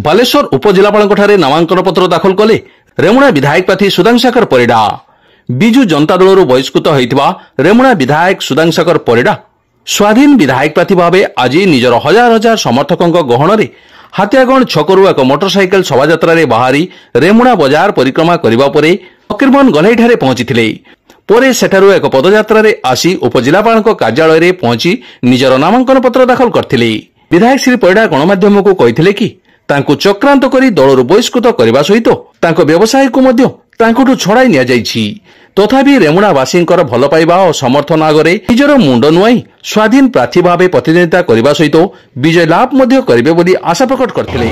बालेश्वर उपजिलापाल नामांकन पत्र दाखल कले रेमुणा विधायक प्रार्थी सुधांशेखर परिडा। विजु जनता दल बहिष्कृत होता रेमुणा विधायक सुधांशेखर परिडा स्वाधीन विधायक प्रार्थी भाव आज निजर हजार हजार समर्थकों गहन में हाथियागण छकरू एक मोटरसाइकेल शोभायात्रा बाहरी रेमुणा बजार परिक्रमा करने पर फकीरमोहन गल्हाई पहुंची परे सेठारु एक पदयात्रा रे आसी उपजिलापाल कार्यालय रे पहुंची निजर नामांकन पत्र दाखल करथिले। विधायक श्री परिडा गणमाध्यम को कहिथिले कि तांको चक्रांत करी दलरु बहिष्कृत करबा सहित तांको व्यवसाय को मध्य तांकोठु छड़ाई निया जाइछि। तथापि रेमुणावासींकर भल पाइबा और समर्थन आगरे निजर मुंड नुआई स्वाधीन प्रार्थी भाव प्रतिद्वंदिता करबा सहित विजय लाभ मध्य करिवे बोली आशा प्रकट करथिले।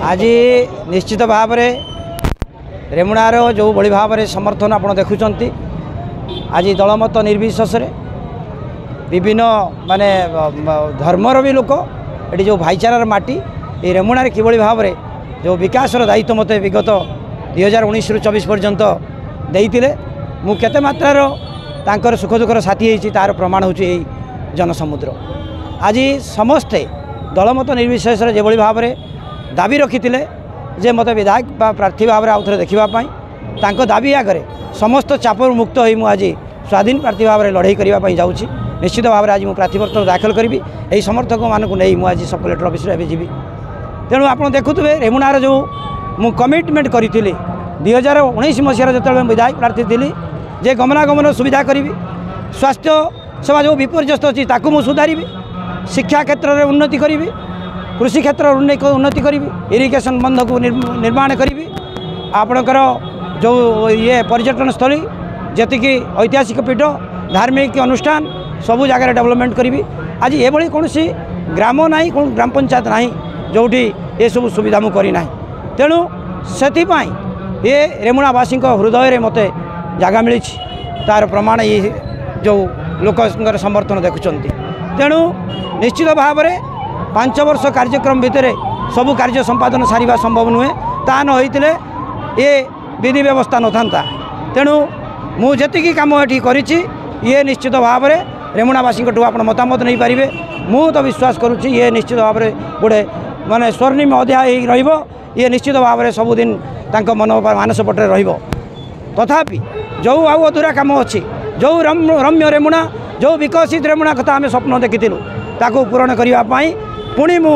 आज निश्चित भाव में रेमुणार जो बड़ी भाव में समर्थन आप देखुंट आज दलमत निर्विशेष विभिन्न माने धर्मर भी लोक ये जो भाईचारार माटी ये रेमुणार किभली भाव में जो विकास दायित्व मत विगत 2019 ରୁ 24 पर्यंत देते मुझे मात्रार तांकर सुख दुखर साथी होती तार प्रमाण हो जनसमुद्र। आज समस्ते दलमत निर्विशेष जो भाव में दाबी रखी जे मत विधायक प्रार्थी भाव में आउ थे देखापी दाबी आगे समस्त चापर मुक्त हो मुझे स्वाधीन प्रार्थी भाव में लड़ाई करने जाऊँगी। निश्चित भाव में आज मुझे प्रार्थीपत्र दाखल करी यही समर्थक मानक नहीं मुझे सब कलेक्टर ऑफिस में जी। तेणु आप देखुए रेमुणार जो मु कमिटमेंट करी 2019 मसीह जो विधायक प्रार्थी थी जे गमनागमन सुविधा करी स्वास्थ्य सेवा जो विपर्यस्त अच्छी ताकू सुधारी शिक्षा क्षेत्र में उन्नति करी कृषि क्षेत्र उन्नति करी इरिगेशन बंध को निर्माण करी आपणकर जो ये पर्यटन स्थली जी ऐतिहासिक पीठ धार्मिक अनुष्ठान सबू जगह डेवलपमेंट करी। आज ये कौन सी ग्राम ना कौन ग्राम पंचायत ना जोटी ये सब सुविधा मुझे करना तेणु से ये रेमुणावासी हृदय में मत जगह मिली तार प्रमाण ये जो लोक समर्थन देखुंट। तेणु निश्चित भाव में 5 वर्ष कार्यक्रम भितर सबू कार्य संपादन सारिबा संभव नुहे ता न होइतिले ये विधि व्यवस्था न था। तेणु मुझे कम ये करिछि ये निश्चित भाव में रेमुणावासी आप मतामत नहीं पारे मु तो विश्वास करुच्ची ये निश्चित भाव में गोटे माने स्वर्णिम अध्याय रहिबो ये निश्चित भाव में सबुदिन तांको मन मानस पटे रहिबो। तथापि जो आउ अधूरा कम अच्छी जो रम्य रेमुणा जो विकसित रेमुणा कथा आम स्वप्न देखिलु ताको पूरण करने पुणी मु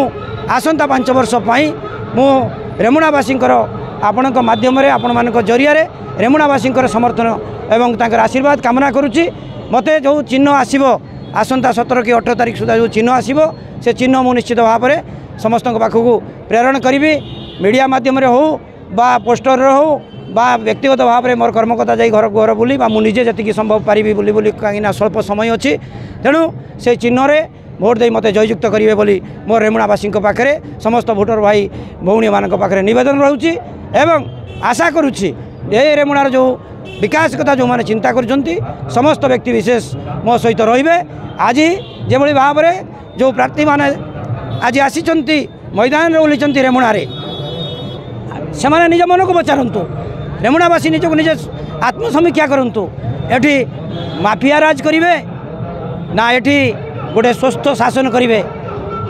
आसंता 5 वर्ष मु रेमुणावासी आपण माध्यम आपण मान जरिया रेमुणावासी समर्थन एवं तांकर आशीर्वाद कामना करुच्ची। मते जो चिन्ह आसीबो आसंता 17 कि 18 तारीख सुधा जो चिन्ह आसीबो से चिन्ह मु निश्चित भाव में समस्त पाखक प्रेरण करी मीडिया माध्यम हो बा पोस्टर हो बा व्यक्तिगत भाव में मोर कर्मकर्ता जाई घर घर बुली बा मु निजे जति संभव पारिबी बुली बुली कहीं स्वल्प समय अच्छी तेणु से चिन्ह रे भोट दे मते जययुक्त करेंगे बोली मोर रेमुणावासी पाखे समस्त भोटर भाई भौणी मान पाखे नवेदन रोचे एवं आशा करुच्ची ये रेमुणार जो विकास कथा जो मैंने चिंता करुँच समस्त व्यक्ति विशेष मो सहित रे। आज जो भाव में जो प्रार्थी मैंने आज आसी मैदान में ओह्लि रेमुणारे से निज मन को पचारतु रेमुणावासी निजक निजे आत्मसमीक्षा करूँ एटी माफिया राज करेंगे ना एटी गोटे स्वस्थ शासन करेंगे।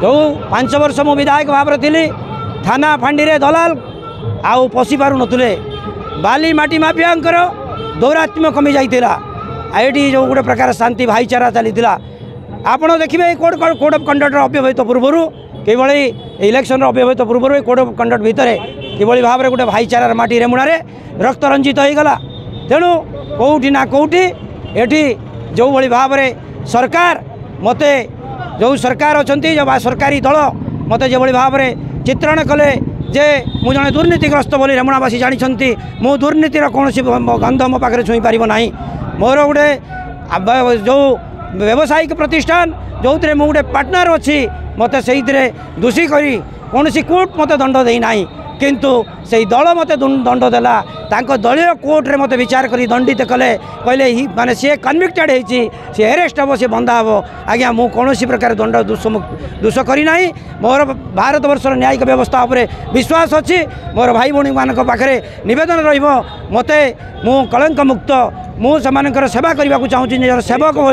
जो 5 वर्ष मु विधायक भाव में थी थाना फांडी दलाल आउ पशि पार नुले बाली माटी माफिया दौरात्म्य कमी जाइला ये जो गोटे प्रकार शांति भाईचारा चली आपड़ देखिए कोड ऑफ कंडक्ट अव्यवहित पूर्व किभली इलेक्शन अव्यवहित पूर्व कोड ऑफ कंडक्ट भितर किभली भाव में गोटे भाईचारार माटी रेमुणारे रक्त रंजित होगला। तेणु कौटी ना कौटी एटी जो भाई भाव में सरकार मते जो सरकार अच्छा जो सरकारी दल मत जो भाव में चित्रण कले जे मु जड़े दुर्नीतिग्रस्त बोली रेमुणावासी जानते मु दुर्नीतिर कौन गंध मो पाखे छुई पार ना मोर गोटे जो व्यावसायिक प्रतिष्ठान जो थे मुझे गोटे पार्टनर अच्छी मत से दोषी करी कौन कोर्ट मत दंड देना किंतु से दल मत दंड देला दलीय कोर्ट रे मत विचार करी दंडित कले कहले माने सी कन्विक्टेड होती सी अरेस्ट हम सी बंधा हम आज्ञा मु कौन प्रकार दंड दोष करना मोर भारत वर्षर न्यायिक व्यवस्था उपर विश्वास अच्छी मोर भाई भौणी मान पाखे नवेदन रत मु कलंक मुक्त मुझे सेवा करने को चाहूँगी निजर सेवक हो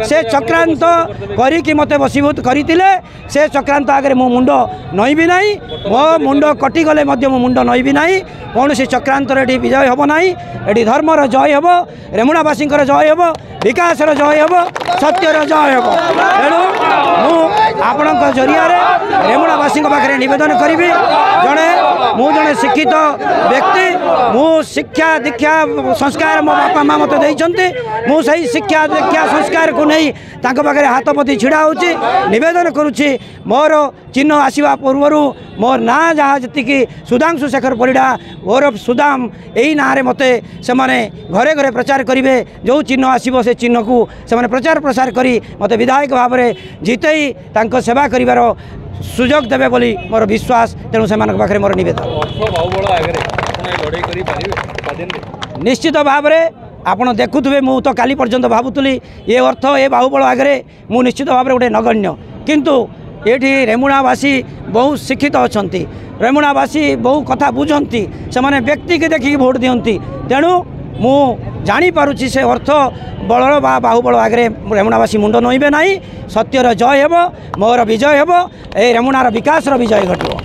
से चक्रांत करी मत बसीभूत करते से चक्रांत आगे मो मुंड नईबी ना मो मुंड कटिगले मो मुंड नईबी ना कौन चक्रांत ये विजय हम ना ये धर्मर जय हम रेमुणावासी जय हम विकासर जय हम सत्यर जय हम तेणु आपण जरिया रेमुणावासी पाखे नवेदन करी जड़े मुझे शिक्षित व्यक्ति मु शिक्षा दीक्षा संस्कार मो बापा माँ मत देते मुझे शिक्षा दीक्षा संस्कार को नहीं पाखे हाथ पति छिड़ा होची नवेदन करुच्ची मोर चिन्ह आसवा पूर्वर मोर ना जहाँ जी सुधांशु शेखर परिड़ा ओरफ सुदाम यही ना मत से घरे घरे प्रचार करेंगे जो चिन्ह आसो से चिन्ह को से प्रचार प्रसार करी मत विधायक भाव में जितई सेवा करिवार सुजोग देवे बोली मोर विश्वास तेणु से पाखे मोर नवेदन निश्चित भाव में आपड़ देखुवे मु तो काली पर्यंत भावुली ये अर्थ ये बाहुबल आगे मु निश्चित भाव में गोटे नगण्य किंतु ये रेमुणावासी बहुत शिक्षित अच्छा रेमुणावासी बहु कथा बुझंती से व्यक्ति के देखिए भोट दियंती तेणु मु जानीपारुची से अर्थ बलर बा बाहुबल आगे रेमुणावासी मुंड नईबे ना सत्यर जय हम मोर विजय हम ए रेमुणार विकास विजय घटो।